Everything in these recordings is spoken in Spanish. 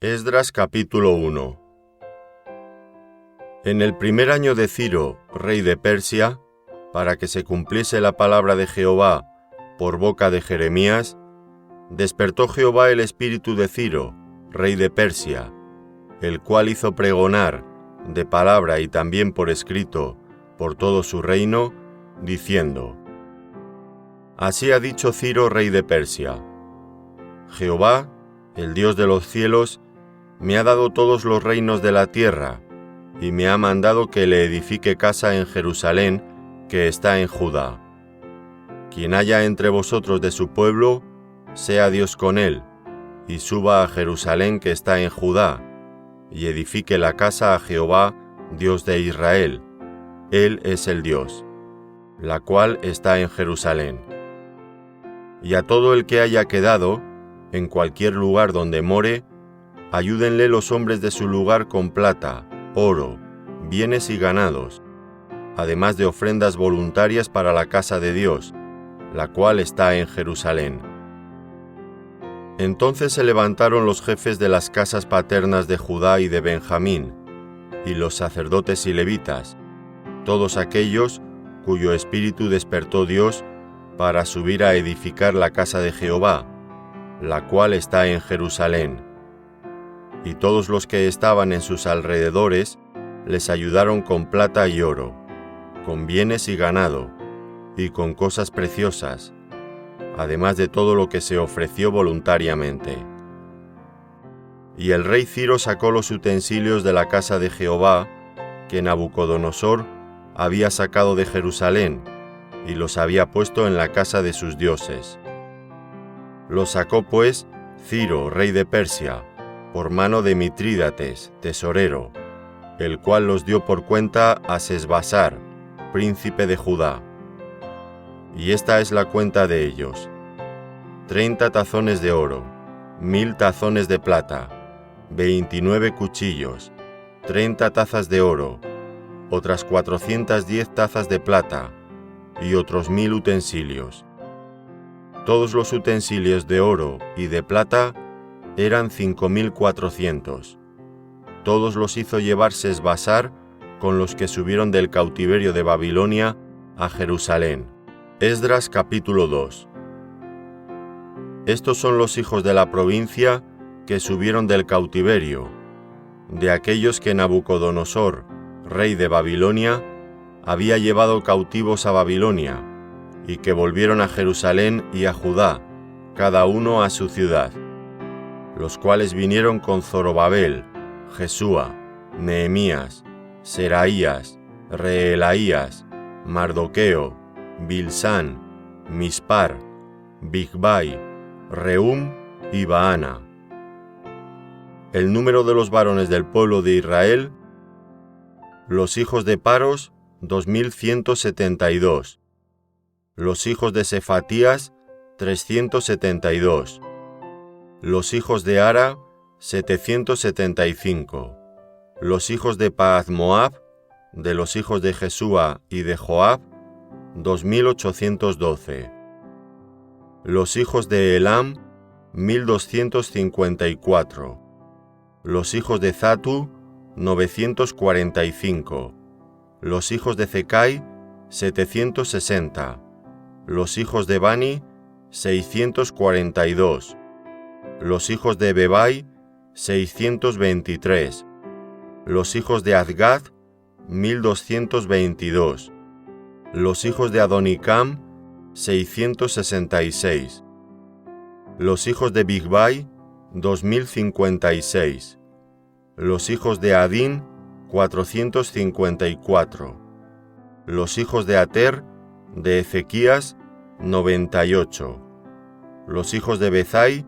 Esdras capítulo 1. En el primer año de Ciro, rey de Persia, para que se cumpliese la palabra de Jehová por boca de Jeremías, despertó Jehová el espíritu de Ciro, rey de Persia, el cual hizo pregonar, de palabra y también por escrito, por todo su reino, diciendo: Así ha dicho Ciro, rey de Persia: Jehová, el Dios de los cielos, me ha dado todos los reinos de la tierra, y me ha mandado que le edifique casa en Jerusalén, que está en Judá. Quien haya entre vosotros de su pueblo, sea Dios con él, y suba a Jerusalén que está en Judá, y edifique la casa a Jehová, Dios de Israel. Él es el Dios, la cual está en Jerusalén. Y a todo el que haya quedado, en cualquier lugar donde more, ayúdenle los hombres de su lugar con plata, oro, bienes y ganados, además de ofrendas voluntarias para la casa de Dios, la cual está en Jerusalén. Entonces se levantaron los jefes de las casas paternas de Judá y de Benjamín, y los sacerdotes y levitas, todos aquellos cuyo espíritu despertó Dios para subir a edificar la casa de Jehová, la cual está en Jerusalén. Y todos los que estaban en sus alrededores les ayudaron con plata y oro, con bienes y ganado, y con cosas preciosas, además de todo lo que se ofreció voluntariamente. Y el rey Ciro sacó los utensilios de la casa de Jehová, que Nabucodonosor había sacado de Jerusalén, y los había puesto en la casa de sus dioses. Los sacó pues Ciro, rey de Persia, por mano de Mitrídates, tesorero, el cual los dio por cuenta a Sesbasar, príncipe de Judá. Y esta es la cuenta de ellos: 30 tazones de oro, 1000 tazones de plata, 29 cuchillos, 30 tazas de oro, otras 410 tazas de plata, y otros 1000 utensilios. Todos los utensilios de oro y de plata eran 5400. Todos los hizo llevar Sesbasar con los que subieron del cautiverio de Babilonia a Jerusalén. Esdras capítulo 2. Estos son los hijos de la provincia que subieron del cautiverio, de aquellos que Nabucodonosor, rey de Babilonia, había llevado cautivos a Babilonia, y que volvieron a Jerusalén y a Judá, cada uno a su ciudad, los cuales vinieron con Zorobabel, Jesúa, Nehemías, Seraías, Reelaías, Mardoqueo, Bilsán, Mispar, Bigvai, Rehum y Baana. El número de los varones del pueblo de Israel: los hijos de Paros, 2172. Los hijos de Sefatías, 372. Los hijos de Ara, 775. Los hijos de Pahath-Moab, de los hijos de Jesúa y de Joab, 2812. Los hijos de Elam, 1254. Los hijos de Zatu, 945. Los hijos de Zecai, 760. Los hijos de Bani, 642. Los hijos de Bebai, 623. Los hijos de Azgad, 1222. Los hijos de Adonicam, 666. Los hijos de Bigvai, 2056. Los hijos de Adín, 454. Los hijos de Ater, de Ezequías, 98. Los hijos de Bezai,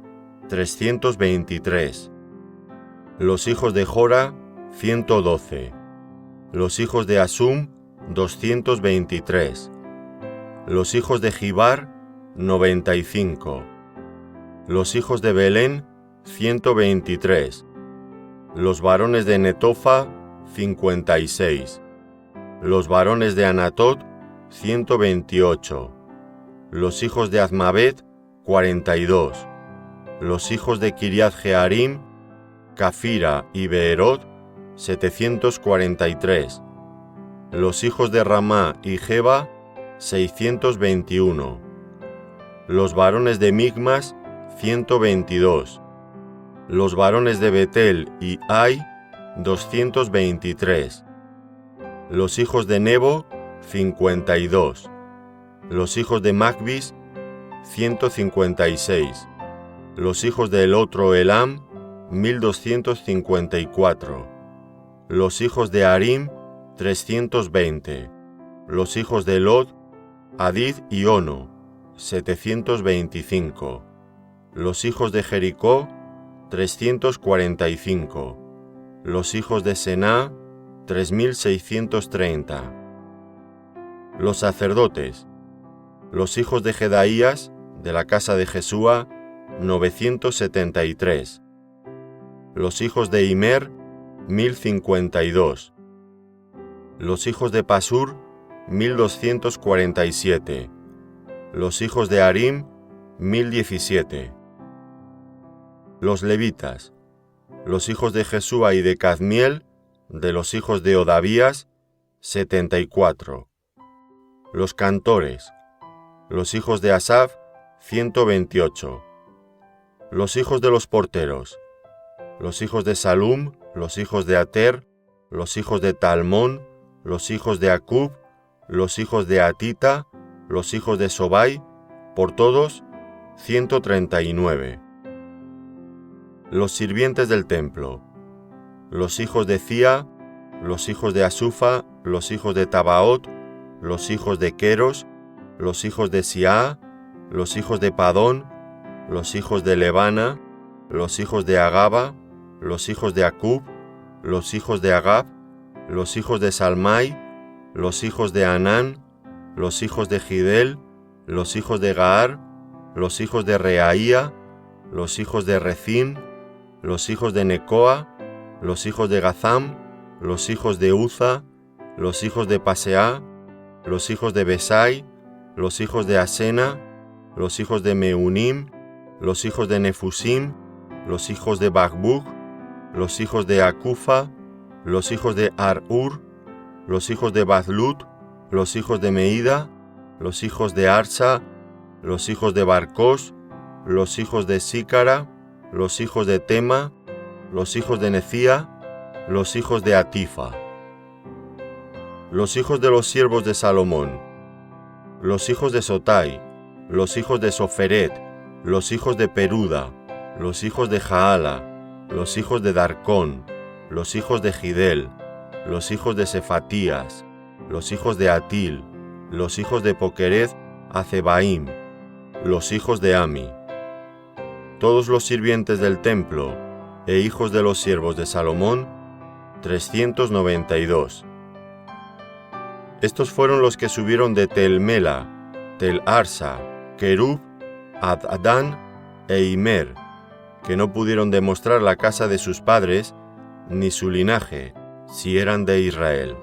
323. Los hijos de Jora, 112. Los hijos de Asum, 223. Los hijos de Gibar, 95. Los hijos de Belén, 123. Los varones de Netofa, 56. Los varones de Anatot, 128. Los hijos de Azmavet, 42. Los hijos de Kiriath Jearim, Cafira y Beerot, 743. Los hijos de Ramá y Geba, 621. Los varones de Migmas, 122. Los varones de Betel y Ai, 223. Los hijos de Nebo, 52. Los hijos de Magbis, 156. Los hijos del otro Elam, 1254. Los hijos de Harim, 320. Los hijos de Lod, Hadid y Ono, 725. Los hijos de Jericó, 345. Los hijos de Sená, 3630. Los sacerdotes. Los hijos de Jedaías, de la casa de Jesúa, 973. Los hijos de Imer, 1052. Los hijos de Pasur, 1247. Los hijos de Harim, 1017. Los levitas. Los hijos de Jesúa y de Cadmiel, de los hijos de Odavías, 74. Los cantores. Los hijos de Asaf, 128. Los hijos de los porteros. Los hijos de Salum, los hijos de Ater, los hijos de Talmón, los hijos de Acub, los hijos de Atita, los hijos de Sobai, por todos, 139. Los sirvientes del templo. Los hijos de Cía, los hijos de Asufa, los hijos de Tabaot, los hijos de Queros, los hijos de Siá, los hijos de Padón, los hijos de Lebana, los hijos de Agaba, los hijos de Acub, los hijos de Agab, los hijos de Salmai, los hijos de Anán, los hijos de Gidel, los hijos de Gaar, los hijos de Reaía, los hijos de Recín, los hijos de Necoa, los hijos de Gazam, los hijos de Uza, los hijos de Paseá, los hijos de Besai, los hijos de Asena, los hijos de Meunim, los hijos de Nefusim, los hijos de Bagbug, los hijos de Acufa, los hijos de Ar-Ur, los hijos de Bazlut, los hijos de Meida, los hijos de Arsa, los hijos de Barcos, los hijos de Sícara, los hijos de Tema, los hijos de Necía, los hijos de Atifa. Los hijos de los siervos de Salomón. Los hijos de Sotai, los hijos de Soferet, los hijos de Peruda, los hijos de Jaala, los hijos de Darcón, los hijos de Gidel, los hijos de Sefatías, los hijos de Atil, los hijos de Pokereth Azebaim, los hijos de Ami. Todos los sirvientes del templo e hijos de los siervos de Salomón, 392. Estos fueron los que subieron de Tel Mela, Tel Arsa, Kerub, Ad-Adán e Imer, que no pudieron demostrar la casa de sus padres ni su linaje, si eran de Israel.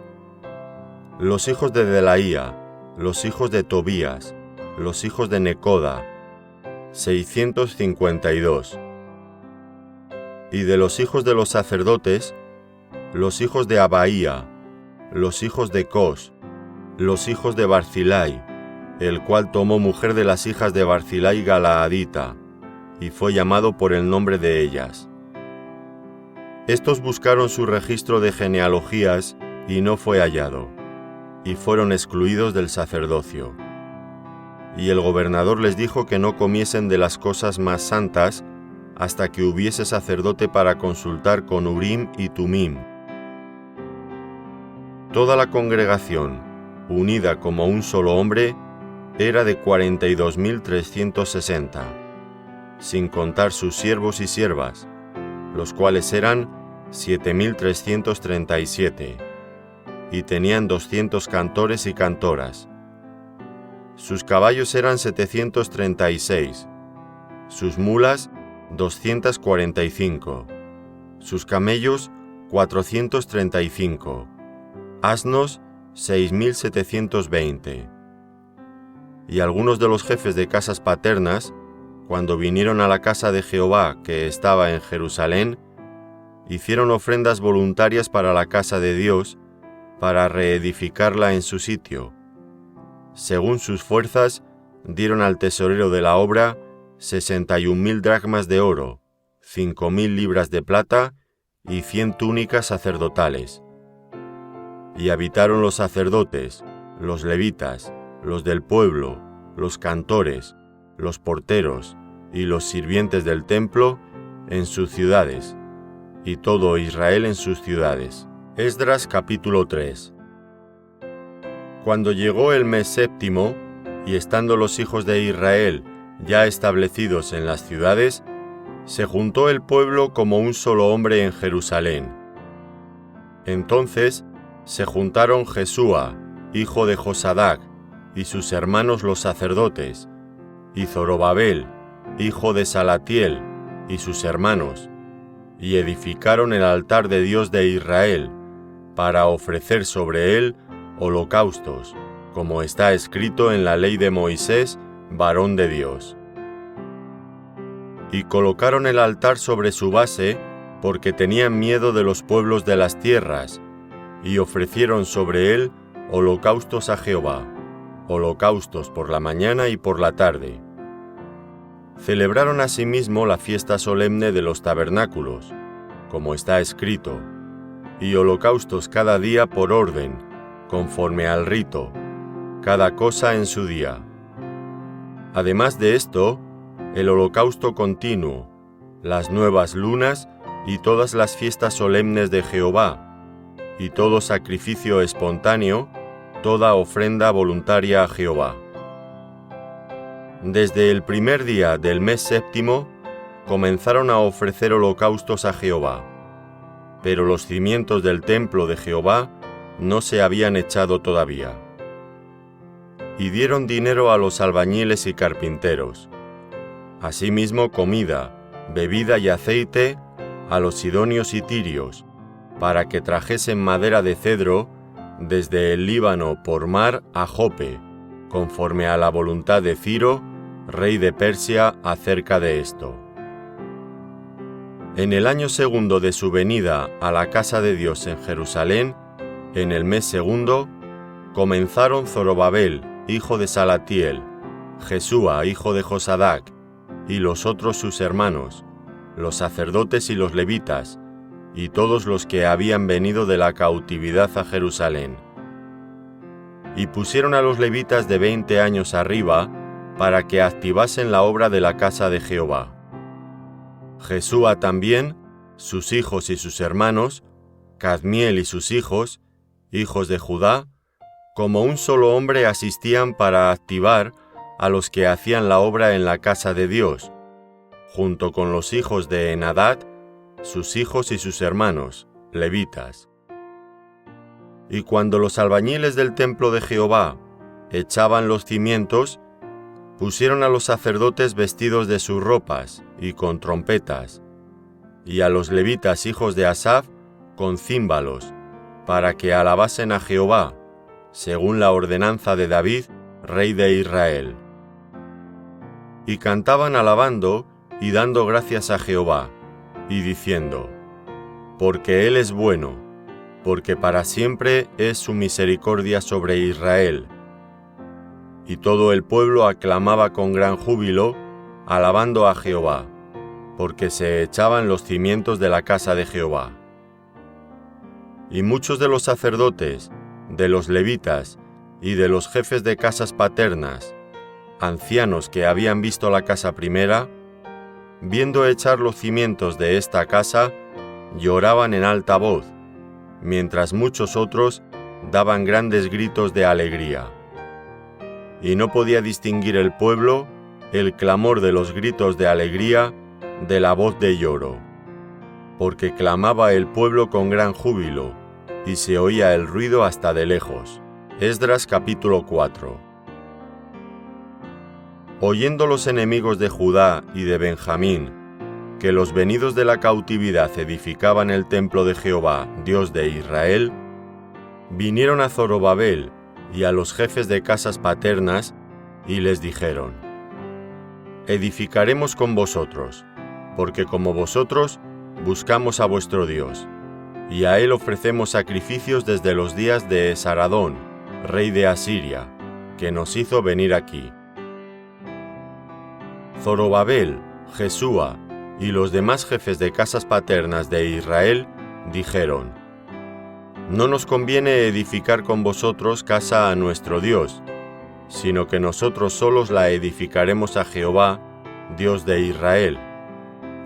Los hijos de Delaía, los hijos de Tobías, los hijos de Necoda, 652. Y de los hijos de los sacerdotes, los hijos de Abaía, los hijos de Cos, los hijos de Barzilai, el cual tomó mujer de las hijas de Barzilai Galaadita, y fue llamado por el nombre de ellas. Estos buscaron su registro de genealogías y no fue hallado, y fueron excluidos del sacerdocio. Y el gobernador les dijo que no comiesen de las cosas más santas hasta que hubiese sacerdote para consultar con Urim y Tumim. Toda la congregación, unida como un solo hombre, era de 42.360, sin contar sus siervos y siervas, los cuales eran 7.337, y tenían 200 cantores y cantoras. Sus caballos eran 736, sus mulas 245, sus camellos 435, asnos 6.720. Y algunos de los jefes de casas paternas, cuando vinieron a la casa de Jehová que estaba en Jerusalén, hicieron ofrendas voluntarias para la casa de Dios, para reedificarla en su sitio. Según sus fuerzas, dieron al tesorero de la obra 61.000 dracmas de oro, 5.000 libras de plata y 100 túnicas sacerdotales. Y habitaron los sacerdotes, los levitas, los del pueblo, los cantores, los porteros y los sirvientes del templo en sus ciudades, y todo Israel en sus ciudades. Esdras capítulo 3. Cuando llegó el mes séptimo, y estando los hijos de Israel ya establecidos en las ciudades, se juntó el pueblo como un solo hombre en Jerusalén. Entonces se juntaron Jesúa, hijo de Josadac, y sus hermanos los sacerdotes, y Zorobabel, hijo de Salatiel, y sus hermanos, y edificaron el altar de Dios de Israel, para ofrecer sobre él holocaustos, como está escrito en la ley de Moisés, varón de Dios. Y colocaron el altar sobre su base, porque tenían miedo de los pueblos de las tierras, y ofrecieron sobre él holocaustos a Jehová, holocaustos por la mañana y por la tarde. Celebraron asimismo la fiesta solemne de los tabernáculos, como está escrito, y holocaustos cada día por orden, conforme al rito, cada cosa en su día. Además de esto, el holocausto continuo, las nuevas lunas y todas las fiestas solemnes de Jehová, y todo sacrificio espontáneo, toda ofrenda voluntaria a Jehová. Desde el primer día del mes séptimo, comenzaron a ofrecer holocaustos a Jehová, pero los cimientos del templo de Jehová no se habían echado todavía. Y dieron dinero a los albañiles y carpinteros, asimismo comida, bebida y aceite a los sidonios y tirios, para que trajesen madera de cedro desde el Líbano por mar a Jope, conforme a la voluntad de Ciro, rey de Persia, acerca de esto. En el año segundo de su venida a la casa de Dios en Jerusalén, en el mes segundo, comenzaron Zorobabel, hijo de Salatiel, Jesúa, hijo de Josadac, y los otros sus hermanos, los sacerdotes y los levitas, y todos los que habían venido de la cautividad a Jerusalén. Y pusieron a los levitas de 20 años arriba, para que activasen la obra de la casa de Jehová. Jesúa también, sus hijos y sus hermanos, Cadmiel y sus hijos, hijos de Judá, como un solo hombre asistían para activar a los que hacían la obra en la casa de Dios, junto con los hijos de Enadad, sus hijos y sus hermanos, levitas. Y cuando los albañiles del templo de Jehová echaban los cimientos, pusieron a los sacerdotes vestidos de sus ropas y con trompetas, y a los levitas hijos de Asaf con címbalos, para que alabasen a Jehová, según la ordenanza de David, rey de Israel. Y cantaban alabando y dando gracias a Jehová, y diciendo, porque Él es bueno, porque para siempre es su misericordia sobre Israel. Y todo el pueblo aclamaba con gran júbilo, alabando a Jehová, porque se echaban los cimientos de la casa de Jehová. Y muchos de los sacerdotes, de los levitas y de los jefes de casas paternas, ancianos que habían visto la casa primera, viendo echar los cimientos de esta casa, lloraban en alta voz, mientras muchos otros daban grandes gritos de alegría. Y no podía distinguir el pueblo el clamor de los gritos de alegría de la voz de lloro, porque clamaba el pueblo con gran júbilo, y se oía el ruido hasta de lejos. Esdras capítulo 4. Oyendo los enemigos de Judá y de Benjamín, que los venidos de la cautividad edificaban el templo de Jehová, Dios de Israel, vinieron a Zorobabel y a los jefes de casas paternas, y les dijeron: edificaremos con vosotros, porque como vosotros buscamos a vuestro Dios, y a él ofrecemos sacrificios desde los días de Esaradón, rey de Asiria, que nos hizo venir aquí. Zorobabel, Jesúa y los demás jefes de casas paternas de Israel dijeron: No nos conviene edificar con vosotros casa a nuestro Dios, sino que nosotros solos la edificaremos a Jehová, Dios de Israel,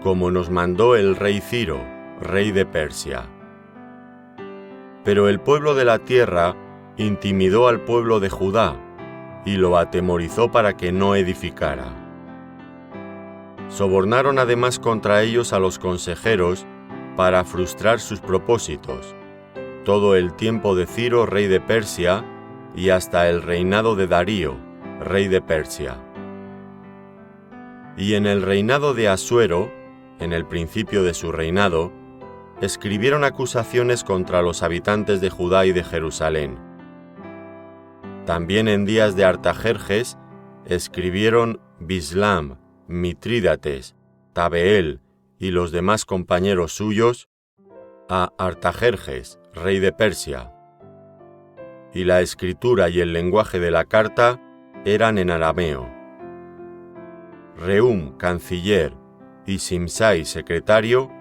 como nos mandó el rey Ciro, rey de Persia. Pero el pueblo de la tierra intimidó al pueblo de Judá y lo atemorizó para que no edificara. Sobornaron además contra ellos a los consejeros para frustrar sus propósitos, todo el tiempo de Ciro, rey de Persia, y hasta el reinado de Darío, rey de Persia. Y en el reinado de Asuero, en el principio de su reinado, escribieron acusaciones contra los habitantes de Judá y de Jerusalén. También en días de Artajerjes escribieron Bislam, Mitrídates, Tabeel y los demás compañeros suyos a Artajerjes, rey de Persia. Y la escritura y el lenguaje de la carta eran en arameo. Rehum, canciller, y Simsai, secretario,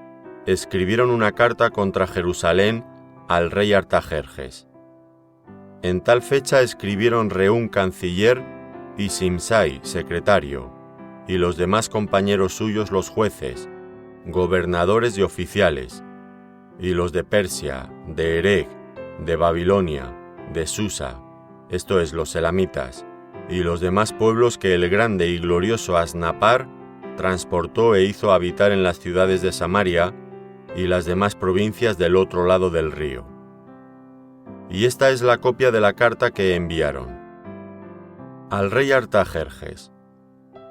escribieron una carta contra Jerusalén al rey Artajerjes. En tal fecha escribieron Rehum, canciller, y Simsai, secretario, y los demás compañeros suyos los jueces, gobernadores y oficiales, y los de Persia, de Erech, de Babilonia, de Susa, esto es los elamitas, y los demás pueblos que el grande y glorioso Asnapar transportó e hizo habitar en las ciudades de Samaria y las demás provincias del otro lado del río. Y esta es la copia de la carta que enviaron. Al rey Artajerjes: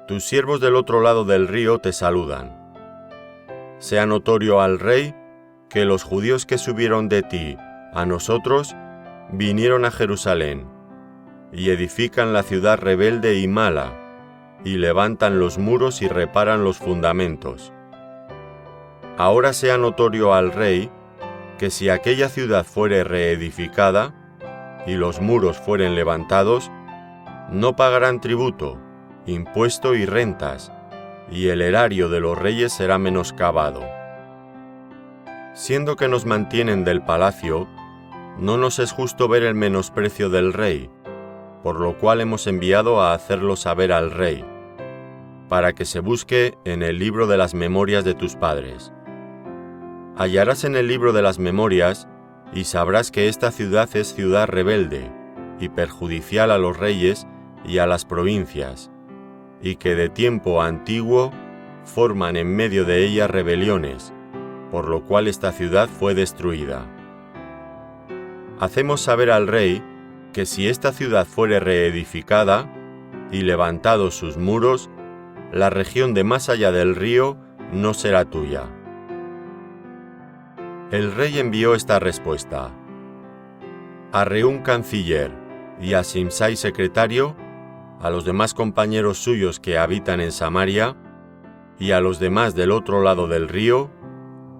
Tus siervos del otro lado del río te saludan. Sea notorio al rey que los judíos que subieron de ti a nosotros vinieron a Jerusalén, y edifican la ciudad rebelde y mala, y levantan los muros y reparan los fundamentos. Ahora sea notorio al rey que si aquella ciudad fuere reedificada, y los muros fueren levantados, no pagarán tributo, impuesto y rentas, y el erario de los reyes será menoscabado. Siendo que nos mantienen del palacio, no nos es justo ver el menosprecio del rey, por lo cual hemos enviado a hacerlo saber al rey, para que se busque en el libro de las memorias de tus padres. Hallarás en el libro de las memorias, y sabrás que esta ciudad es ciudad rebelde, y perjudicial a los reyes y a las provincias, y que de tiempo antiguo forman en medio de ella rebeliones, por lo cual esta ciudad fue destruida. Hacemos saber al rey que si esta ciudad fuere reedificada y levantados sus muros, la región de más allá del río no será tuya. El rey envió esta respuesta: a Rehum, canciller, y a Simsai, secretario, a los demás compañeros suyos que habitan en Samaria, y a los demás del otro lado del río,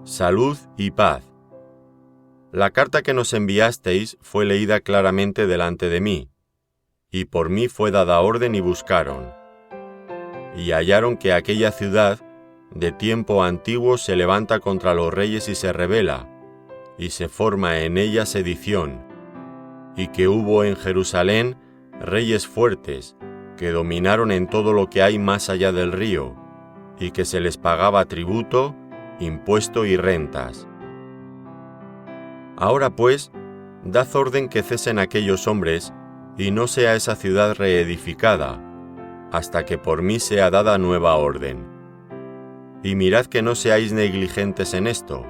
salud y paz. La carta que nos enviasteis fue leída claramente delante de mí, y por mí fue dada orden y buscaron. Y hallaron que aquella ciudad, de tiempo antiguo, se levanta contra los reyes y se rebela, y se forma en ella sedición, y que hubo en Jerusalén reyes fuertes, que dominaron en todo lo que hay más allá del río, y que se les pagaba tributo, impuesto y rentas. Ahora pues, dad orden que cesen aquellos hombres, y no sea esa ciudad reedificada, hasta que por mí sea dada nueva orden. Y mirad que no seáis negligentes en esto.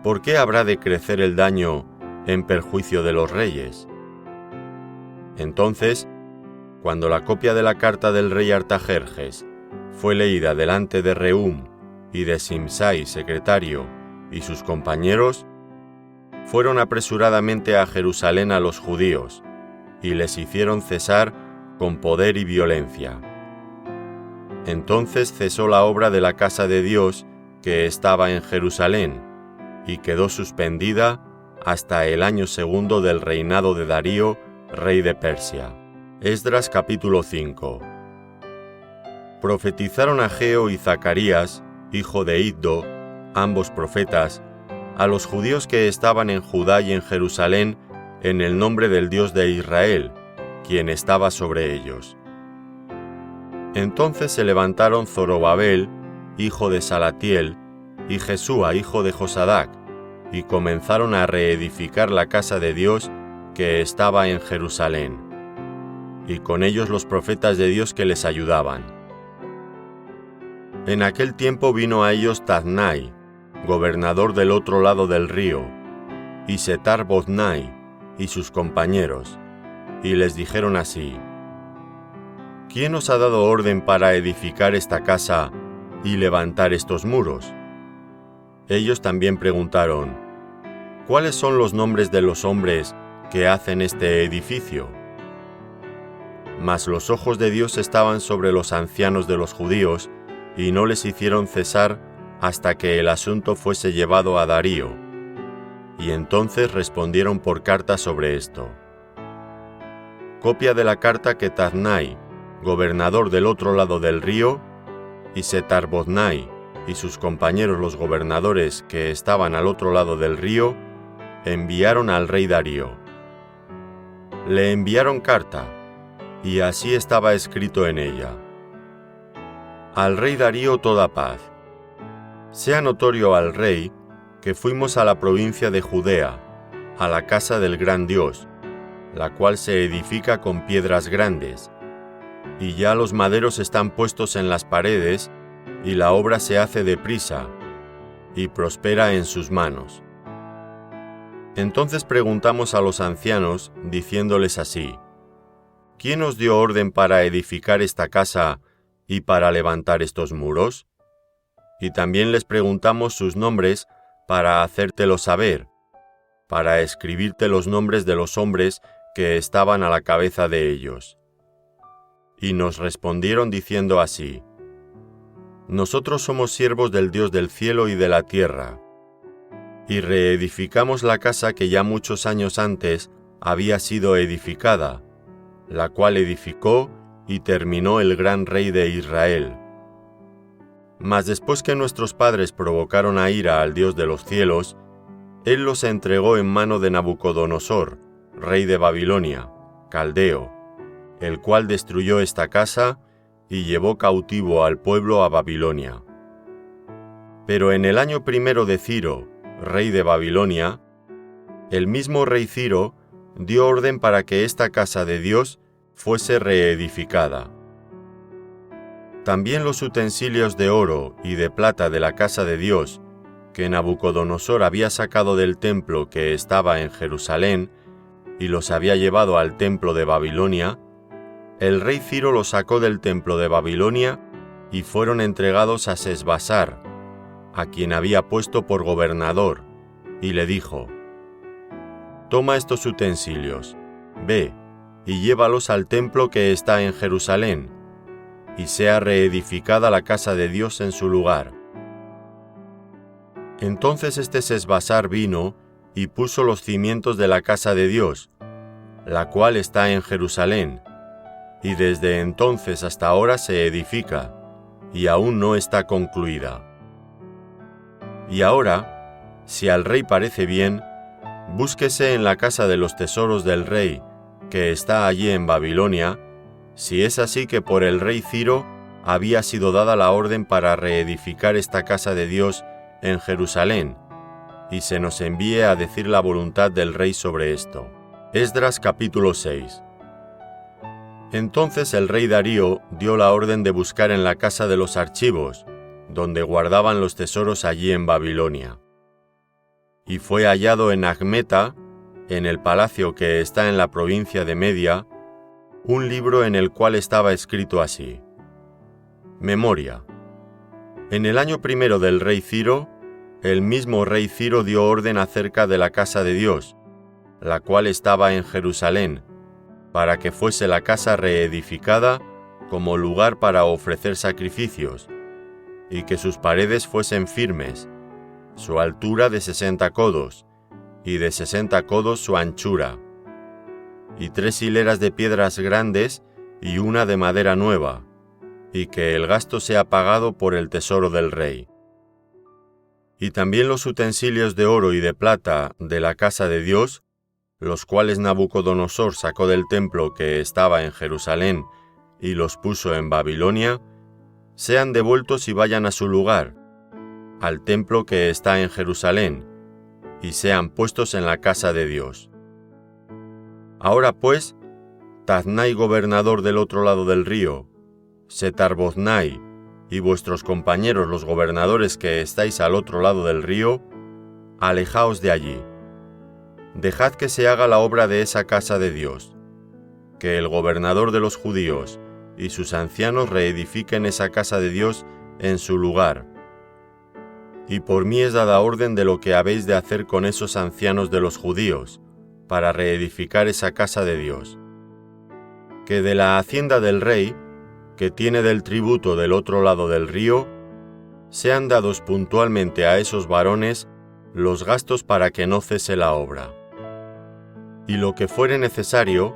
¿Por qué habrá de crecer el daño en perjuicio de los reyes? Entonces, cuando la copia de la carta del rey Artajerjes fue leída delante de Rehum y de Simsai, secretario, y sus compañeros, fueron apresuradamente a Jerusalén a los judíos, y les hicieron cesar con poder y violencia. Entonces cesó la obra de la casa de Dios, que estaba en Jerusalén, y quedó suspendida hasta el año 2 del reinado de Darío, rey de Persia. Esdras capítulo 5. Profetizaron Ageo y Zacarías, hijo de Iddo, ambos profetas, a los judíos que estaban en Judá y en Jerusalén, en el nombre del Dios de Israel, quien estaba sobre ellos. Entonces se levantaron Zorobabel, hijo de Salatiel, y Jesúa, hijo de Josadac, y comenzaron a reedificar la casa de Dios que estaba en Jerusalén, y con ellos los profetas de Dios que les ayudaban. En aquel tiempo vino a ellos Tatnai, gobernador del otro lado del río, y Setar-Boznai, y sus compañeros, y les dijeron así: ¿Quién os ha dado orden para edificar esta casa y levantar estos muros? Ellos también preguntaron: ¿Cuáles son los nombres de los hombres que hacen este edificio? Mas los ojos de Dios estaban sobre los ancianos de los judíos, y no les hicieron cesar hasta que el asunto fuese llevado a Darío. Y entonces respondieron por carta sobre esto. Copia de la carta que Tatnai, gobernador del otro lado del río, y Setar-Boznai y sus compañeros los gobernadores que estaban al otro lado del río, enviaron al rey Darío. Le enviaron carta, y así estaba escrito en ella: Al rey Darío toda paz. Sea notorio al rey que fuimos a la provincia de Judea, a la casa del gran Dios, la cual se edifica con piedras grandes, y ya los maderos están puestos en las paredes, y la obra se hace deprisa, y prospera en sus manos. Entonces preguntamos a los ancianos, diciéndoles así: ¿Quién os dio orden para edificar esta casa y para levantar estos muros? Y también les preguntamos sus nombres para hacértelo saber, para escribirte los nombres de los hombres que estaban a la cabeza de ellos. Y nos respondieron diciendo así: Nosotros somos siervos del Dios del cielo y de la tierra, y reedificamos la casa que ya muchos años antes había sido edificada, la cual edificó y terminó el gran rey de Israel. Mas después que nuestros padres provocaron a ira al Dios de los cielos, Él los entregó en mano de Nabucodonosor, rey de Babilonia, caldeo, el cual destruyó esta casa y llevó cautivo al pueblo a Babilonia. Pero en el año 1 de Ciro, rey de Babilonia, el mismo rey Ciro dio orden para que esta casa de Dios fuese reedificada. También los utensilios de oro y de plata de la casa de Dios, que Nabucodonosor había sacado del templo que estaba en Jerusalén, y los había llevado al templo de Babilonia, el rey Ciro los sacó del templo de Babilonia y fueron entregados a Sesbasar, a quien había puesto por gobernador, y le dijo: Toma estos utensilios, ve, y llévalos al templo que está en Jerusalén, y sea reedificada la casa de Dios en su lugar. Entonces este Sesbasar vino y puso los cimientos de la casa de Dios, la cual está en Jerusalén, y desde entonces hasta ahora se edifica, y aún no está concluida. Y ahora, si al rey parece bien, búsquese en la casa de los tesoros del rey, que está allí en Babilonia, si es así que por el rey Ciro había sido dada la orden para reedificar esta casa de Dios en Jerusalén, y se nos envíe a decir la voluntad del rey sobre esto. Esdras capítulo 6. Entonces el rey Darío dio la orden de buscar en la casa de los archivos, donde guardaban los tesoros allí en Babilonia. Y fue hallado en Agmeta, en el palacio que está en la provincia de Media, un libro en el cual estaba escrito así: Memoria. En el año 1 del rey Ciro, el mismo rey Ciro dio orden acerca de la casa de Dios, la cual estaba en Jerusalén, para que fuese la casa reedificada como lugar para ofrecer sacrificios, y que sus paredes fuesen firmes, su altura de 60 codos, y de 60 codos su anchura, y 3 hileras de piedras grandes y una de madera nueva, y que el gasto sea pagado por el tesoro del rey. Y también los utensilios de oro y de plata de la casa de Dios, los cuales Nabucodonosor sacó del templo que estaba en Jerusalén y los puso en Babilonia, sean devueltos y vayan a su lugar, al templo que está en Jerusalén, y sean puestos en la casa de Dios. Ahora pues, Tatnai, gobernador del otro lado del río, Setar-Boznai, y vuestros compañeros los gobernadores que estáis al otro lado del río, alejaos de allí. Dejad que se haga la obra de esa casa de Dios, que el gobernador de los judíos y sus ancianos reedifiquen esa casa de Dios en su lugar. Y por mí es dada orden de lo que habéis de hacer con esos ancianos de los judíos, para reedificar esa casa de Dios. Que de la hacienda del rey, que tiene del tributo del otro lado del río, sean dados puntualmente a esos varones los gastos para que no cese la obra. Y lo que fuere necesario,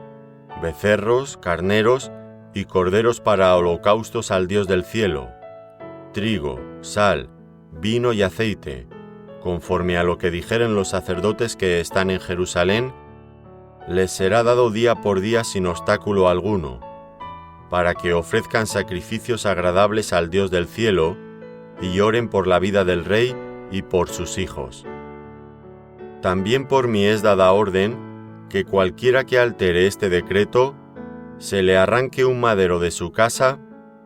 becerros, carneros y corderos para holocaustos al Dios del cielo, trigo, sal, vino y aceite, conforme a lo que dijeren los sacerdotes que están en Jerusalén, les será dado día por día sin obstáculo alguno, para que ofrezcan sacrificios agradables al Dios del cielo y oren por la vida del rey y por sus hijos. También por mí es dada orden que cualquiera que altere este decreto, se le arranque un madero de su casa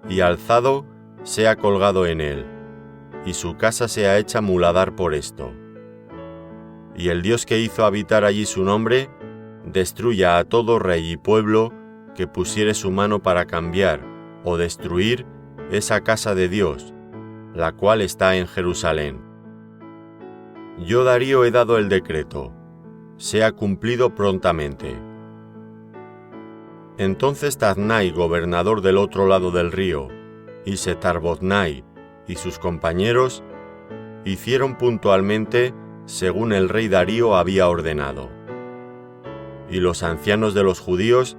y alzado sea colgado en él, y su casa sea hecha muladar por esto. Y el Dios que hizo habitar allí su nombre, destruya a todo rey y pueblo que pusiere su mano para cambiar o destruir esa casa de Dios, la cual está en Jerusalén. Yo, Darío, he dado el decreto, sea cumplido prontamente. Entonces Tatnai, gobernador del otro lado del río, y Setar-Boznai y sus compañeros, hicieron puntualmente según el rey Darío había ordenado. Y los ancianos de los judíos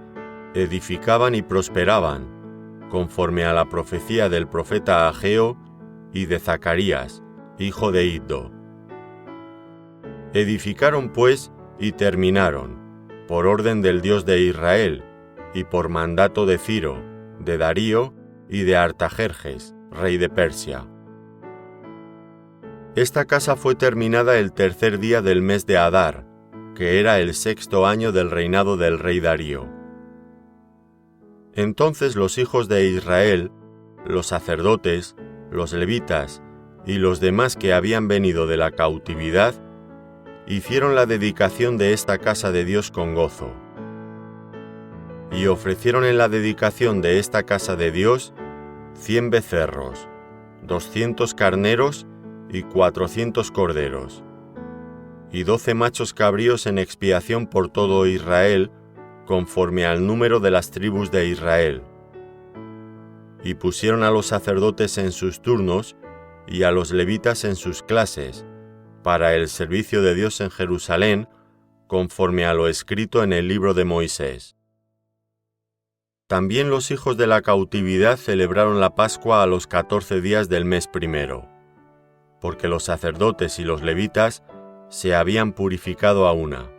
edificaban y prosperaban, conforme a la profecía del profeta Ageo y de Zacarías, hijo de Iddo. Edificaron pues y terminaron, por orden del Dios de Israel, y por mandato de Ciro, de Darío y de Artajerjes, rey de Persia. Esta casa fue terminada el tercer día del mes de Adar, que era el 6º año del reinado del rey Darío. Entonces los hijos de Israel, los sacerdotes, los levitas y los demás que habían venido de la cautividad, hicieron la dedicación de esta casa de Dios con gozo. Y ofrecieron en la dedicación de esta casa de Dios 100 becerros, 200 carneros y 400 corderos, y 12 machos cabríos en expiación por todo Israel, conforme al número de las tribus de Israel. Y pusieron a los sacerdotes en sus turnos y a los levitas en sus clases, para el servicio de Dios en Jerusalén, conforme a lo escrito en el libro de Moisés. También los hijos de la cautividad celebraron la Pascua a los 14 días del mes primero, porque los sacerdotes y los levitas se habían purificado a una.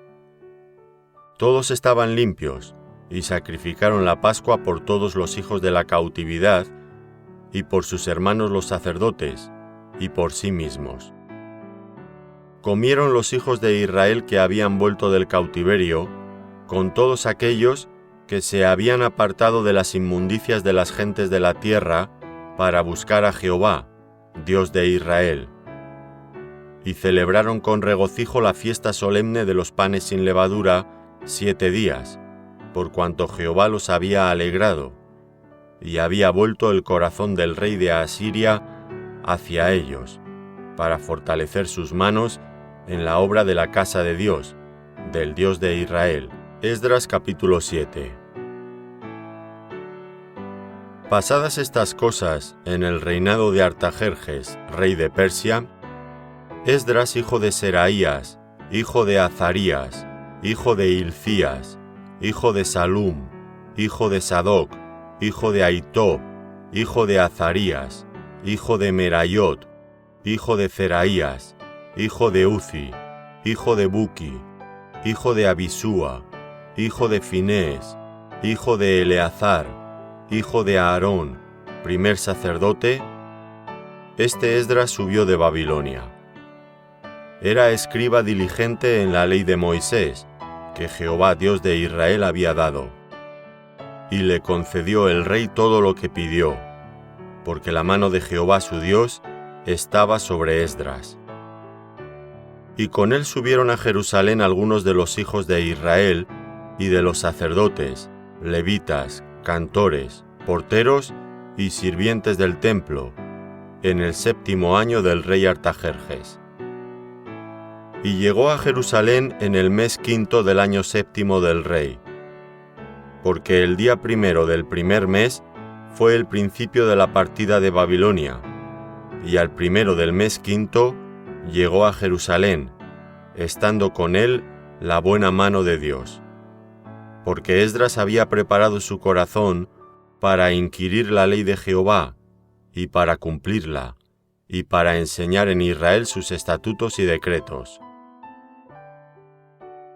Todos estaban limpios, y sacrificaron la Pascua por todos los hijos de la cautividad, y por sus hermanos los sacerdotes, y por sí mismos. Comieron los hijos de Israel que habían vuelto del cautiverio, con todos aquellos que se habían apartado de las inmundicias de las gentes de la tierra, para buscar a Jehová, Dios de Israel. Y celebraron con regocijo la fiesta solemne de los panes sin levadura 7 días, por cuanto Jehová los había alegrado, y había vuelto el corazón del rey de Asiria hacia ellos, para fortalecer sus manos en la obra de la casa de Dios, del Dios de Israel. Esdras capítulo 7. Pasadas estas cosas en el reinado de Artajerjes, rey de Persia, Esdras hijo de Seraías, hijo de Azarías, hijo de Hilcías, hijo de Salum, hijo de Sadoc, hijo de Ahitob, hijo de Azarías, hijo de Merayot, hijo de Zeraías, hijo de Uzi, hijo de Buki, hijo de Abisúa, hijo de Finés, hijo de Eleazar, hijo de Aarón, primer sacerdote, este Esdras subió de Babilonia. Era escriba diligente en la ley de Moisés, que Jehová Dios de Israel había dado. Y le concedió el rey todo lo que pidió, porque la mano de Jehová su Dios estaba sobre Esdras. Y con él subieron a Jerusalén algunos de los hijos de Israel y de los sacerdotes, levitas, cantores, porteros y sirvientes del templo, en el 7º año del rey Artajerjes. Y llegó a Jerusalén en el mes 5 del año 7 del rey, porque el día 1 del primer mes fue el principio de la partida de Babilonia, y al 1 del mes 5 llegó a Jerusalén, estando con él la buena mano de Dios. Porque Esdras había preparado su corazón para inquirir la ley de Jehová, y para cumplirla, y para enseñar en Israel sus estatutos y decretos.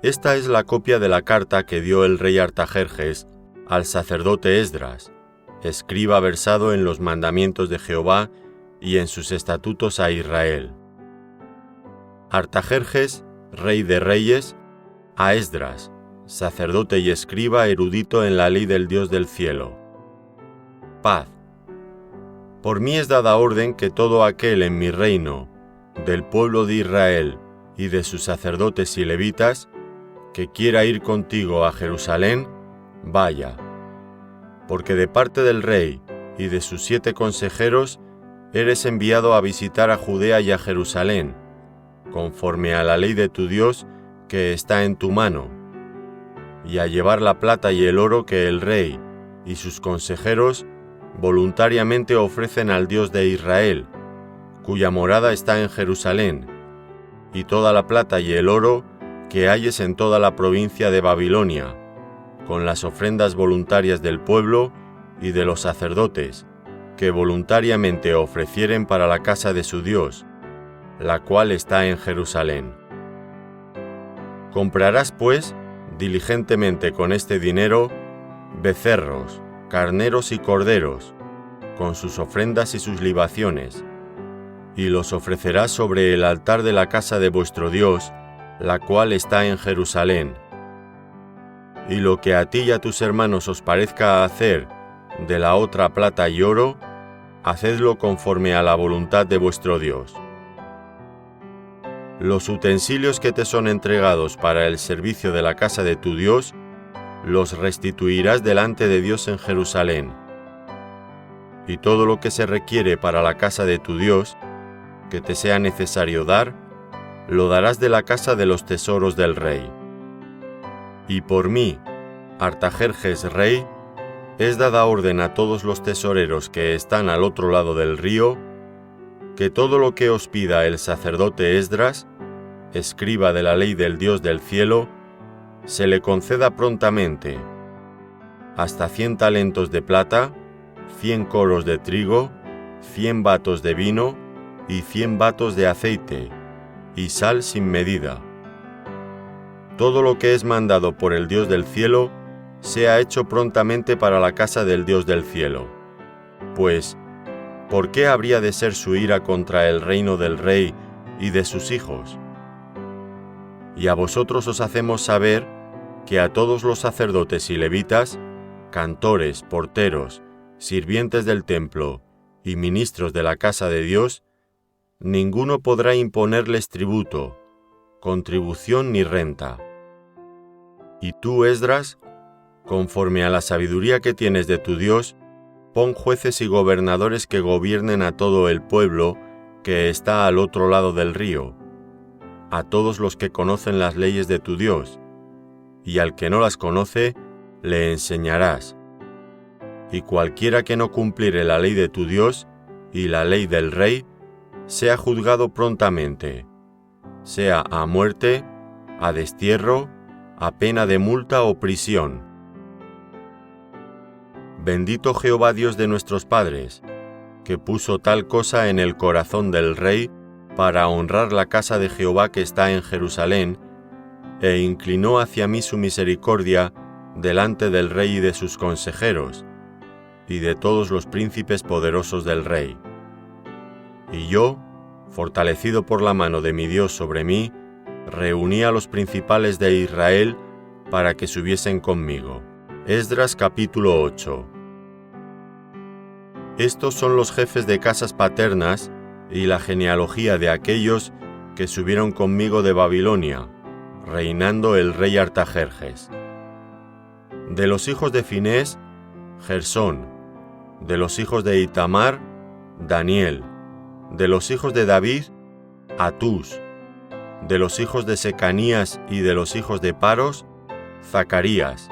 Esta es la copia de la carta que dio el rey Artajerjes al sacerdote Esdras, escriba versado en los mandamientos de Jehová y en sus estatutos a Israel. Artajerjes, rey de reyes, a Esdras, sacerdote y escriba erudito en la ley del Dios del cielo. Paz. Por mí es dada orden que todo aquel en mi reino, del pueblo de Israel y de sus sacerdotes y levitas, que quiera ir contigo a Jerusalén, vaya, porque de parte del rey y de sus 7 consejeros eres enviado a visitar a Judea y a Jerusalén, conforme a la ley de tu Dios que está en tu mano, y a llevar la plata y el oro que el rey y sus consejeros voluntariamente ofrecen al Dios de Israel, cuya morada está en Jerusalén, y toda la plata y el oro que halles en toda la provincia de Babilonia, con las ofrendas voluntarias del pueblo y de los sacerdotes, que voluntariamente ofrecieren para la casa de su Dios, la cual está en Jerusalén. Comprarás, pues, diligentemente con este dinero, becerros, carneros y corderos, con sus ofrendas y sus libaciones, y los ofrecerás sobre el altar de la casa de vuestro Dios, la cual está en Jerusalén. Y lo que a ti y a tus hermanos os parezca hacer de la otra plata y oro, hacedlo conforme a la voluntad de vuestro Dios. Los utensilios que te son entregados para el servicio de la casa de tu Dios, los restituirás delante de Dios en Jerusalén. Y todo lo que se requiere para la casa de tu Dios, que te sea necesario dar, lo darás de la casa de los tesoros del rey. Y por mí, Artajerjes rey, es dada orden a todos los tesoreros que están al otro lado del río, que todo lo que os pida el sacerdote Esdras, escriba de la ley del Dios del cielo, se le conceda prontamente, hasta 100 talentos de plata, 100 coros de trigo, 100 batos de vino y 100 batos de aceite, y sal sin medida. Todo lo que es mandado por el Dios del cielo sea hecho prontamente para la casa del Dios del cielo. Pues, ¿por qué habría de ser su ira contra el reino del rey y de sus hijos? Y a vosotros os hacemos saber que a todos los sacerdotes y levitas, cantores, porteros, sirvientes del templo y ministros de la casa de Dios, ninguno podrá imponerles tributo, contribución ni renta. Y tú, Esdras, conforme a la sabiduría que tienes de tu Dios, pon jueces y gobernadores que gobiernen a todo el pueblo que está al otro lado del río, a todos los que conocen las leyes de tu Dios, y al que no las conoce, le enseñarás. y cualquiera que no cumpliere la ley de tu Dios y la ley del rey, sea juzgado prontamente, sea a muerte, a destierro, a pena de multa o prisión. Bendito Jehová Dios de nuestros padres, que puso tal cosa en el corazón del rey para honrar la casa de Jehová que está en Jerusalén, e inclinó hacia mí su misericordia delante del rey y de sus consejeros, y de todos los príncipes poderosos del rey. Y yo, fortalecido por la mano de mi Dios sobre mí, reuní a los principales de Israel para que subiesen conmigo. Esdras capítulo 8. Estos son los jefes de casas paternas y la genealogía de aquellos que subieron conmigo de Babilonia, reinando el rey Artajerjes. De los hijos de Finés, Gersón. De los hijos de Itamar, Daniel. De los hijos de David, Atús. De los hijos de Secanías y de los hijos de Paros, Zacarías,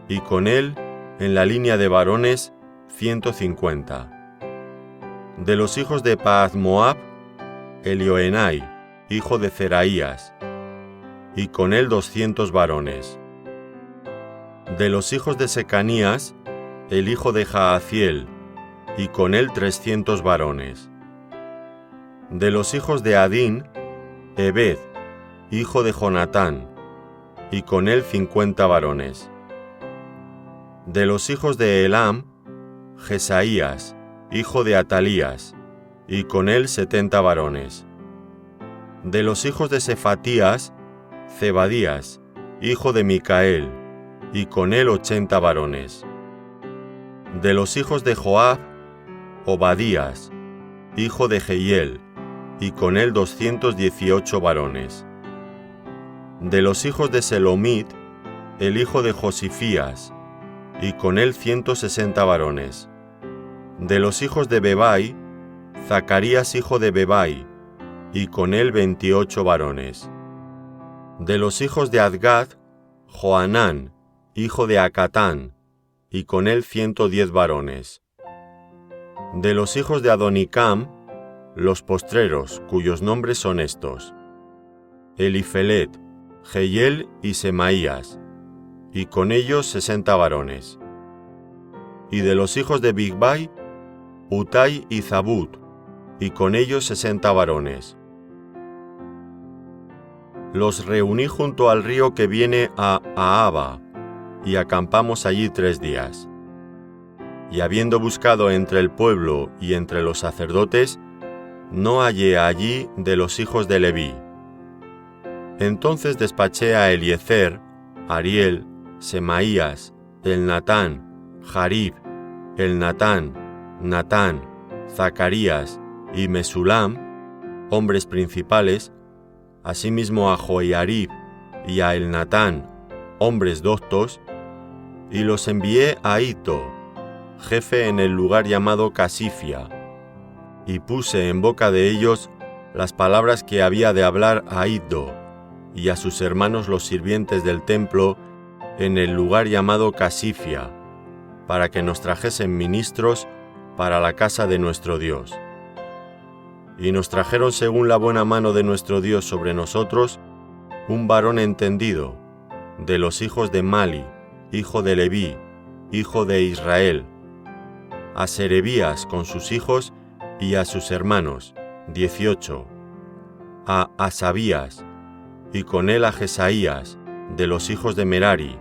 y con él, en la línea de varones, 150. De los hijos de Paaz-Moab, Elioenai, hijo de Zeraías, y con él 200 varones. De los hijos de Secanías, el hijo de Jaaziel, y con él 300 varones. De los hijos de Adín, Ebed, hijo de Jonatán, y con él 50 varones. De los hijos de Elam, Jesaías, hijo de Atalías, y con él 70 varones. De los hijos de Sefatías, Zebadías, hijo de Micael, y con él 80 varones. De los hijos de Joab, Obadías, hijo de Jehiel, y con él 218 varones. De los hijos de Selomit, el hijo de Josifías, y con él 160 varones. De los hijos de Bebai, Zacarías hijo de Bebai, y con él 28 varones. De los hijos de Adgad, Joanán, hijo de Acatán, y con él 110 varones. De los hijos de Adonicam, los postreros, cuyos nombres son estos: Elifelet, Jehiel y Semaías, y con ellos 60 varones. Y de los hijos de Bigvai, Utai y Zabud, y con ellos 60 varones. Los reuní junto al río que viene a Ahava, y acampamos allí 3 días. Y habiendo buscado entre el pueblo y entre los sacerdotes, no hallé allí de los hijos de Leví. Entonces despaché a Eliezer, Ariel, Semaías, Elnatán, Jarib, Elnatán, Natán, Zacarías y Mesulam, hombres principales, asimismo a Joiarib y a Elnatán, hombres doctos, y los envié a Iddo, jefe en el lugar llamado Casifia, y puse en boca de ellos las palabras que había de hablar a Iddo y a sus hermanos los sirvientes del templo en el lugar llamado Casifia, para que nos trajesen ministros para la casa de nuestro Dios. Y nos trajeron según la buena mano de nuestro Dios sobre nosotros un varón entendido, de los hijos de Mali, hijo de Leví, hijo de Israel, a Serebías con sus hijos y a sus hermanos, 18, a Asabías, y con él a Jesaías, de los hijos de Merari,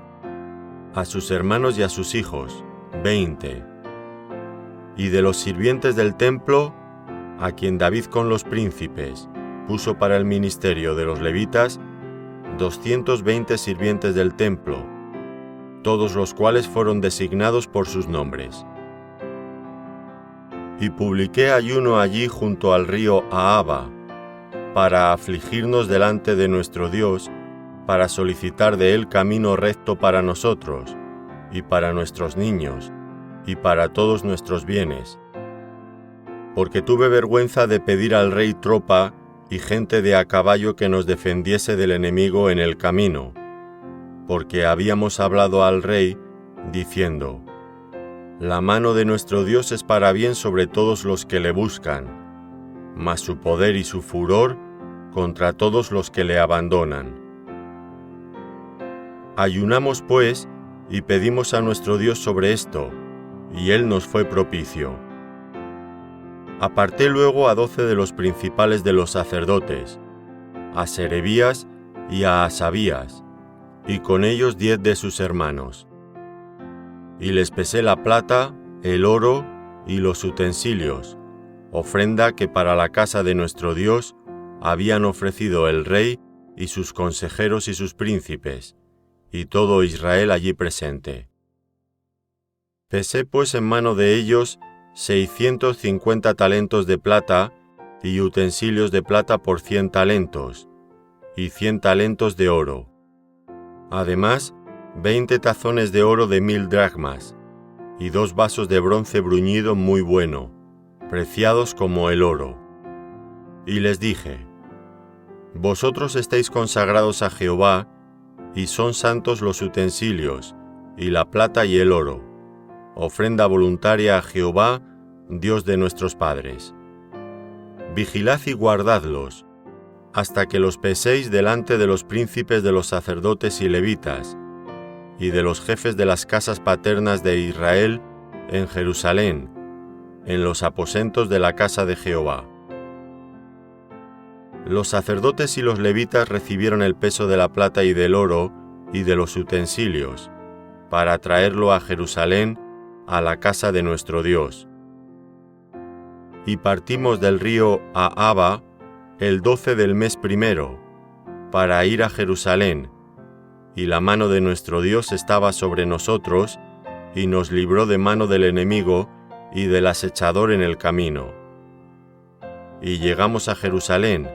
a sus hermanos y a sus hijos, 20, y de los sirvientes del templo, a quien David con los príncipes puso para el ministerio de los levitas, 220 sirvientes del templo, todos los cuales fueron designados por sus nombres. Y publiqué ayuno allí junto al río Ahava, para afligirnos delante de nuestro Dios, para solicitar de él camino recto para nosotros, y para nuestros niños, y para todos nuestros bienes. Porque tuve vergüenza de pedir al rey tropa y gente de a caballo que nos defendiese del enemigo en el camino, porque habíamos hablado al rey, diciendo: La mano de nuestro Dios es para bien sobre todos los que le buscan, mas su poder y su furor contra todos los que le abandonan. Ayunamos pues y pedimos a nuestro Dios sobre esto, y él nos fue propicio. Aparté luego a 12 de los principales de los sacerdotes, a Serebías y a Asabías, y con ellos 10 de sus hermanos. Y les pesé la plata, el oro y los utensilios, ofrenda que para la casa de nuestro Dios habían ofrecido el rey y sus consejeros y sus príncipes, y todo Israel allí presente. Pesé pues en mano de ellos 650 talentos de plata y utensilios de plata por 100 talentos, y 100 talentos de oro. Además, 20 tazones de oro de 1000 dracmas, y 2 vasos de bronce bruñido muy bueno, preciados como el oro. Y les dije: Vosotros estáis consagrados a Jehová, y son santos los utensilios, y la plata y el oro, ofrenda voluntaria a Jehová, Dios de nuestros padres. Vigilad y guardadlos, hasta que los peséis delante de los príncipes de los sacerdotes y levitas, y de los jefes de las casas paternas de Israel en Jerusalén, en los aposentos de la casa de Jehová. Los sacerdotes y los levitas recibieron el peso de la plata y del oro y de los utensilios, para traerlo a Jerusalén, a la casa de nuestro Dios. Y partimos del río Ahava el 12 del mes primero, para ir a Jerusalén, y la mano de nuestro Dios estaba sobre nosotros, y nos libró de mano del enemigo y del acechador en el camino. Y llegamos a Jerusalén,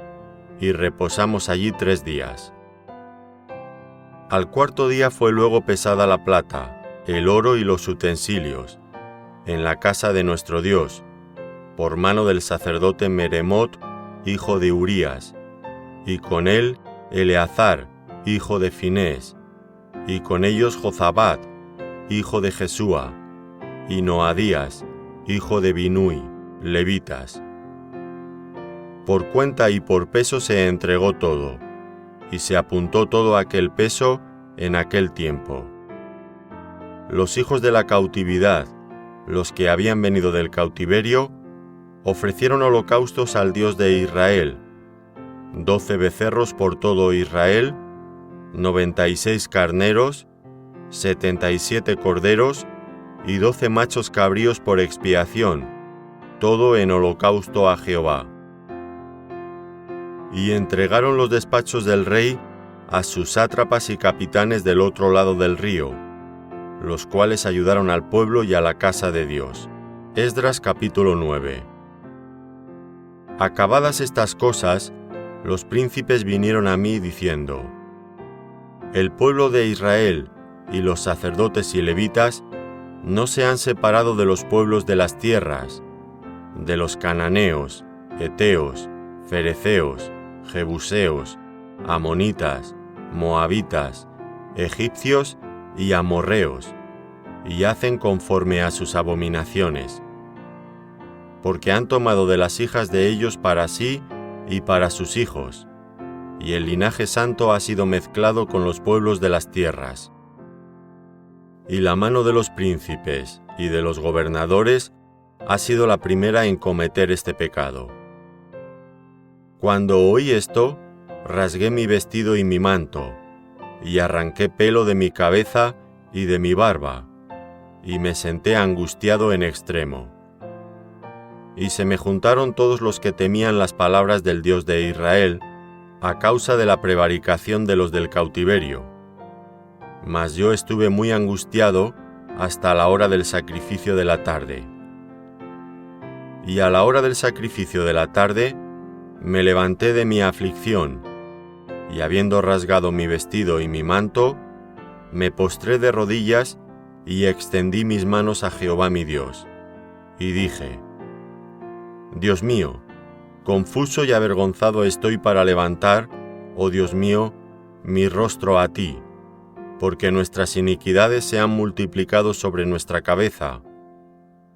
y reposamos allí 3 días. Al 4.º día fue luego pesada la plata, el oro y los utensilios, en la casa de nuestro Dios, por mano del sacerdote Meremot, hijo de Urías, y con él Eleazar, hijo de Finés, y con ellos Jozabad, hijo de Jesúa, y Noadías, hijo de Binui, levitas. Por cuenta y por peso se entregó todo, y se apuntó todo aquel peso en aquel tiempo. Los hijos de la cautividad, los que habían venido del cautiverio, ofrecieron holocaustos al Dios de Israel, 12 becerros por todo Israel, 96 carneros, 77 corderos y 12 machos cabríos por expiación, todo en holocausto a Jehová. Y entregaron los despachos del rey a sus sátrapas y capitanes del otro lado del río, los cuales ayudaron al pueblo y a la casa de Dios. Esdras capítulo 9. Acabadas estas cosas, los príncipes vinieron a mí diciendo: El pueblo de Israel y los sacerdotes y levitas no se han separado de los pueblos de las tierras, de los cananeos, heteos, fereceos, jebuseos, amonitas, moabitas, egipcios y amorreos, y hacen conforme a sus abominaciones, porque han tomado de las hijas de ellos para sí y para sus hijos, y el linaje santo ha sido mezclado con los pueblos de las tierras. Y la mano de los príncipes y de los gobernadores ha sido la primera en cometer este pecado. Cuando oí esto, rasgué mi vestido y mi manto, y arranqué pelo de mi cabeza y de mi barba, y me senté angustiado en extremo. Y se me juntaron todos los que temían las palabras del Dios de Israel, a causa de la prevaricación de los del cautiverio. Mas yo estuve muy angustiado hasta la hora del sacrificio de la tarde. Y a la hora del sacrificio de la tarde, me levanté de mi aflicción, y habiendo rasgado mi vestido y mi manto, me postré de rodillas y extendí mis manos a Jehová mi Dios, y dije: Dios mío, confuso y avergonzado estoy para levantar, oh Dios mío, mi rostro a ti, porque nuestras iniquidades se han multiplicado sobre nuestra cabeza,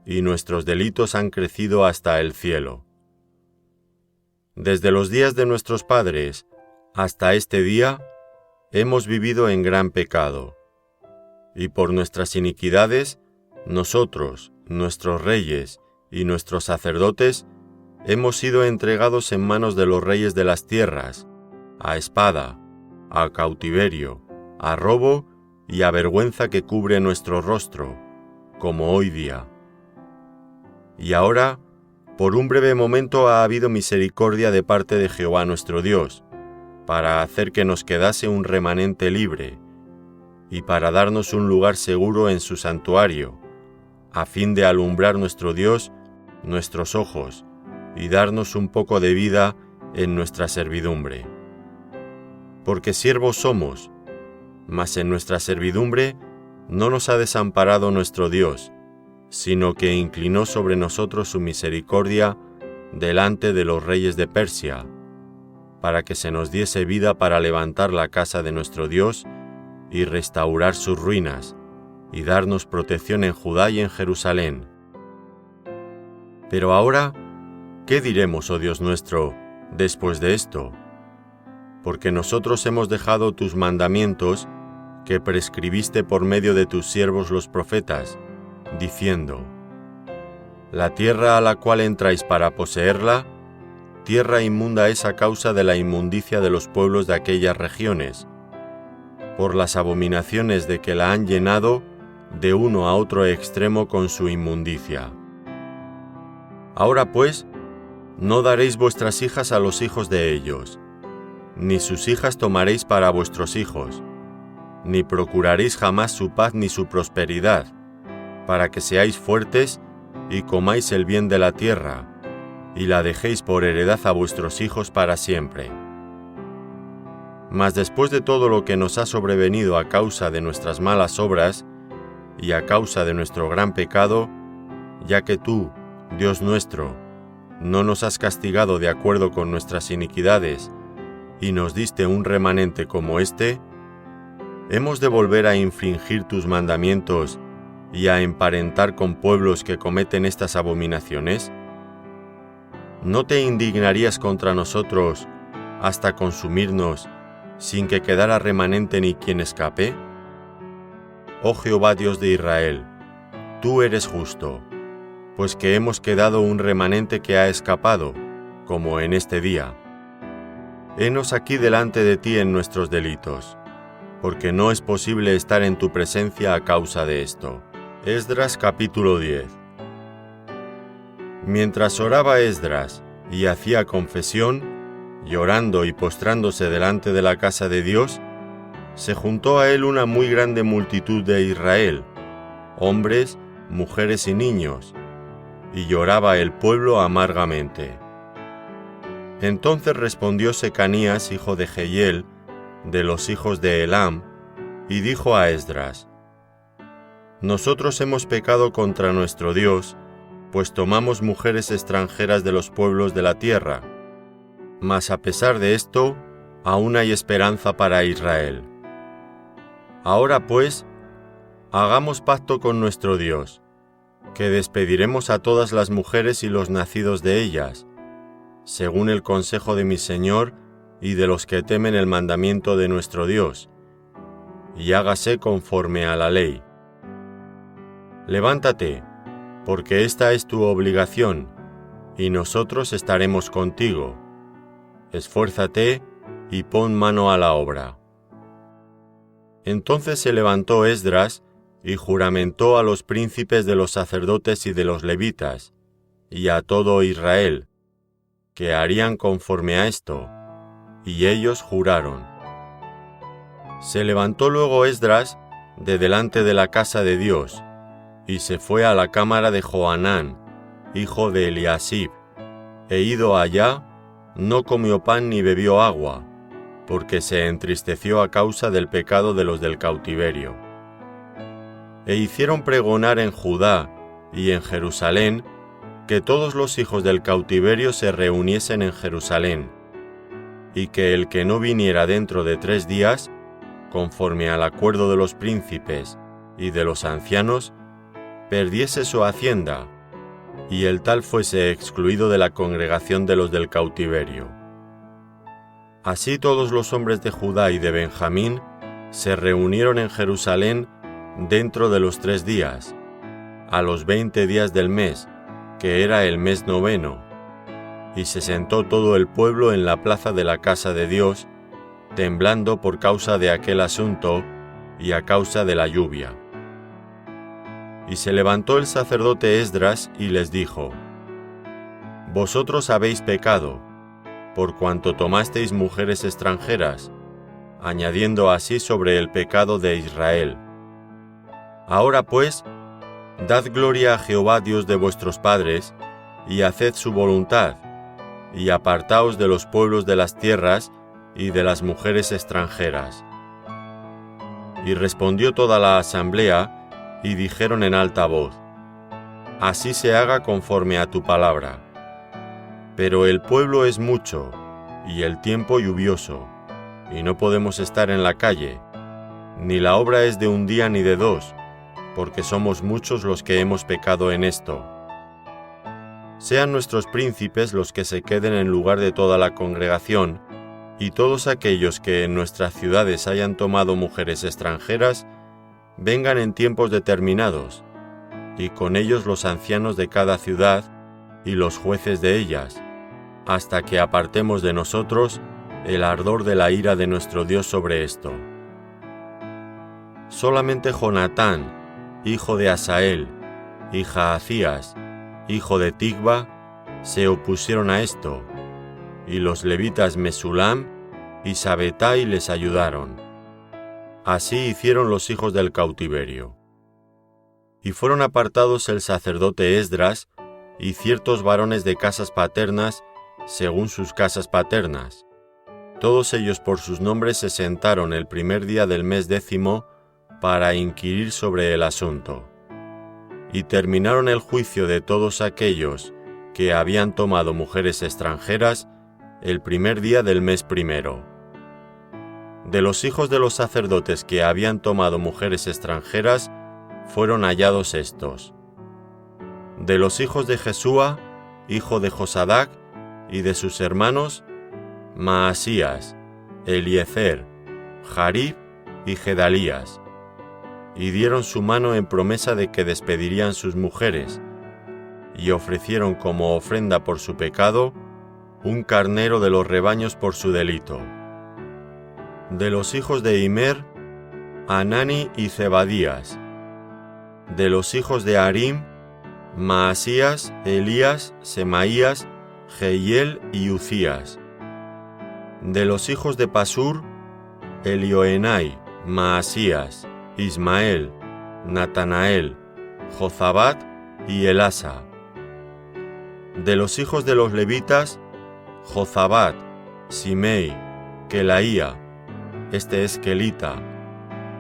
y nuestros delitos han crecido hasta el cielo. Desde los días de nuestros padres hasta este día, hemos vivido en gran pecado, y por nuestras iniquidades, nosotros, nuestros reyes y nuestros sacerdotes, hemos sido entregados en manos de los reyes de las tierras, a espada, a cautiverio, a robo y a vergüenza que cubre nuestro rostro, como hoy día. Y ahora, por un breve momento ha habido misericordia de parte de Jehová nuestro Dios, para hacer que nos quedase un remanente libre, y para darnos un lugar seguro en su santuario, a fin de alumbrar nuestro Dios nuestros ojos, y darnos un poco de vida en nuestra servidumbre. Porque siervos somos, mas en nuestra servidumbre no nos ha desamparado nuestro Dios, sino que inclinó sobre nosotros su misericordia delante de los reyes de Persia, para que se nos diese vida para levantar la casa de nuestro Dios y restaurar sus ruinas, y darnos protección en Judá y en Jerusalén. Pero ahora, ¿qué diremos, oh Dios nuestro, después de esto? Porque nosotros hemos dejado tus mandamientos que prescribiste por medio de tus siervos los profetas, diciendo: La tierra a la cual entráis para poseerla, tierra inmunda es a causa de la inmundicia de los pueblos de aquellas regiones, por las abominaciones de que la han llenado de uno a otro extremo con su inmundicia. Ahora pues, no daréis vuestras hijas a los hijos de ellos, ni sus hijas tomaréis para vuestros hijos, ni procuraréis jamás su paz ni su prosperidad, para que seáis fuertes y comáis el bien de la tierra, y la dejéis por heredad a vuestros hijos para siempre. Mas después de todo lo que nos ha sobrevenido a causa de nuestras malas obras, y a causa de nuestro gran pecado, ya que tú, Dios nuestro, no nos has castigado de acuerdo con nuestras iniquidades, y nos diste un remanente como este, ¿hemos de volver a infringir tus mandamientos y a emparentar con pueblos que cometen estas abominaciones? ¿No te indignarías contra nosotros hasta consumirnos sin que quedara remanente ni quien escape? Oh Jehová Dios de Israel, tú eres justo, pues que hemos quedado un remanente que ha escapado, como en este día. Henos aquí delante de ti en nuestros delitos, porque no es posible estar en tu presencia a causa de esto. Esdras capítulo 10. Mientras oraba Esdras y hacía confesión, llorando y postrándose delante de la casa de Dios, se juntó a él una muy grande multitud de Israel, hombres, mujeres y niños, y lloraba el pueblo amargamente. Entonces respondió Secanías, hijo de Jehiel, de los hijos de Elam, y dijo a Esdras: Nosotros hemos pecado contra nuestro Dios, pues tomamos mujeres extranjeras de los pueblos de la tierra. Mas a pesar de esto, aún hay esperanza para Israel. Ahora pues, hagamos pacto con nuestro Dios, que despediremos a todas las mujeres y los nacidos de ellas, según el consejo de mi Señor y de los que temen el mandamiento de nuestro Dios, y hágase conforme a la ley. Levántate, porque esta es tu obligación, y nosotros estaremos contigo. Esfuérzate y pon mano a la obra. Entonces se levantó Esdras y juramentó a los príncipes de los sacerdotes y de los levitas, y a todo Israel, que harían conforme a esto, y ellos juraron. Se levantó luego Esdras de delante de la casa de Dios, y se fue a la cámara de Johanán, hijo de Eliasib, e ido allá, no comió pan ni bebió agua, porque se entristeció a causa del pecado de los del cautiverio. E hicieron pregonar en Judá y en Jerusalén que todos los hijos del cautiverio se reuniesen en Jerusalén, y que el que no viniera dentro de 3 días, conforme al acuerdo de los príncipes y de los ancianos, perdiese su hacienda y el tal fuese excluido de la congregación de los del cautiverio. Así todos los hombres de Judá y de Benjamín se reunieron en Jerusalén dentro de los 3 días, a los 20 días del mes, que era el mes 9, y se sentó todo el pueblo en la plaza de la casa de Dios, temblando por causa de aquel asunto y a causa de la lluvia. Y se levantó el sacerdote Esdras y les dijo: Vosotros habéis pecado, por cuanto tomasteis mujeres extranjeras, añadiendo así sobre el pecado de Israel. Ahora pues, dad gloria a Jehová Dios de vuestros padres, y haced su voluntad, y apartaos de los pueblos de las tierras y de las mujeres extranjeras. Y respondió toda la asamblea, y dijeron en alta voz: Así se haga conforme a tu palabra. Pero el pueblo es mucho, y el tiempo lluvioso, y no podemos estar en la calle, ni la obra es de un día ni de 2, porque somos muchos los que hemos pecado en esto. Sean nuestros príncipes los que se queden en lugar de toda la congregación, y todos aquellos que en nuestras ciudades hayan tomado mujeres extranjeras, vengan en tiempos determinados, y con ellos los ancianos de cada ciudad y los jueces de ellas, hasta que apartemos de nosotros el ardor de la ira de nuestro Dios sobre esto. Solamente Jonatán, hijo de Asael, y Jaazías, hijo de Tigba, se opusieron a esto, y los levitas Mesulam y Sabetai les ayudaron. Así hicieron los hijos del cautiverio. Y fueron apartados el sacerdote Esdras y ciertos varones de casas paternas según sus casas paternas. Todos ellos por sus nombres se sentaron el primer día del mes 10 para inquirir sobre el asunto. Y terminaron el juicio de todos aquellos que habían tomado mujeres extranjeras el primer día del mes 1. De los hijos de los sacerdotes que habían tomado mujeres extranjeras, fueron hallados estos: de los hijos de Jesúa, hijo de Josadac, y de sus hermanos, Maasías, Eliezer, Jarib y Gedalías, y dieron su mano en promesa de que despedirían sus mujeres, y ofrecieron como ofrenda por su pecado un carnero de los rebaños por su delito. De los hijos de Imer, Anani y Zebadías. De los hijos de Harim, Maasías, Elías, Semaías, Jehiel y Ucías. De los hijos de Pasur, Elioenai, Maasías, Ismael, Natanael, Jozabat y Elasa. De los hijos de los levitas, Jozabat, Simei, Kelaía, este es Kelita,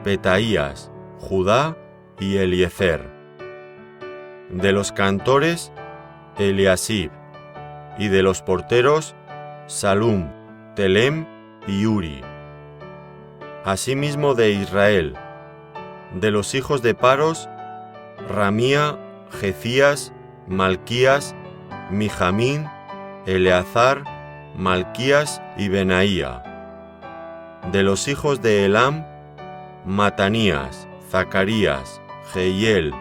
Petaías, Judá y Eliezer. De los cantores, Eliasib, y de los porteros, Salum, Telem y Uri. Asimismo de Israel, de los hijos de Paros, Ramía, Jecías, Malquías, Mijamín, Eleazar, Malquías y Benaía. De los hijos de Elam, Matanías, Zacarías, Jehiel,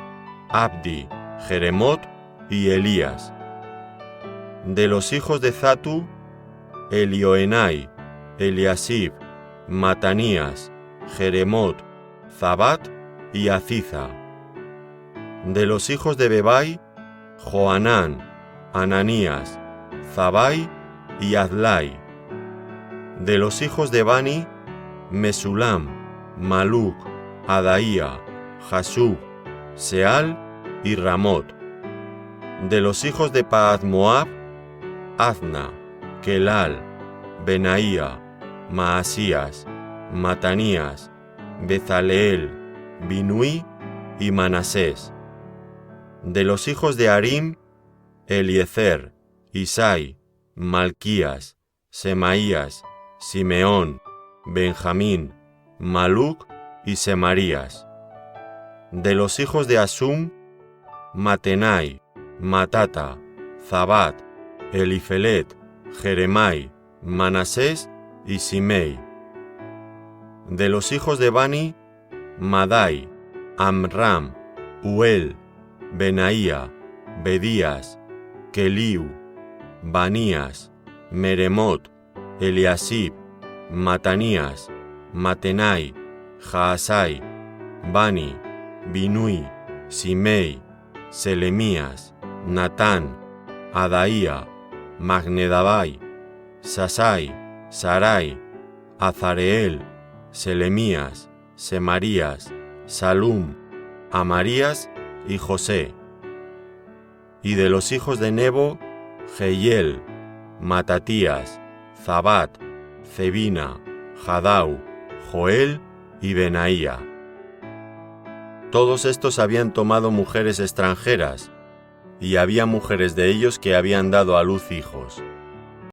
Abdi, Jeremot y Elías. De los hijos de Zatu, Elioenai, Eliasib, Matanías, Jeremot, Zabat y Aziza. De los hijos de Bebai, Joanán, Ananías, Zabai y Adlai. De los hijos de Bani, Mesulam, Maluc, Adaía, Jasub, Seal y Ramot. De los hijos de Pahath-Moab, Azna, Kelal, Benaía, Maasías, Matanías, Bezaleel, Binui y Manasés. De los hijos de Harim, Eliezer, Isai, Malquías, Semaías, Simeón, Benjamín, Maluc y Semarías. De los hijos de Asum, Matenai, Matata, Zabat, Elifelet, Jeremai, Manasés y Simei. De los hijos de Bani, Madai, Amram, Uel, Benaía, Bedías, Keliu, Banías, Meremot, Eliasib, Matanías, Matenai, Jaasai, Bani, Binui, Simei, Selemías, Natán, Adaía, Magnedabai, Sasai, Sarai, Azareel, Selemías, Semarías, Salum, Amarías y José. Y de los hijos de Nebo, Jehiel, Matatías, Zabat, Zebina, Jadau, Joel y Benaía. Todos estos habían tomado mujeres extranjeras, y había mujeres de ellos que habían dado a luz hijos.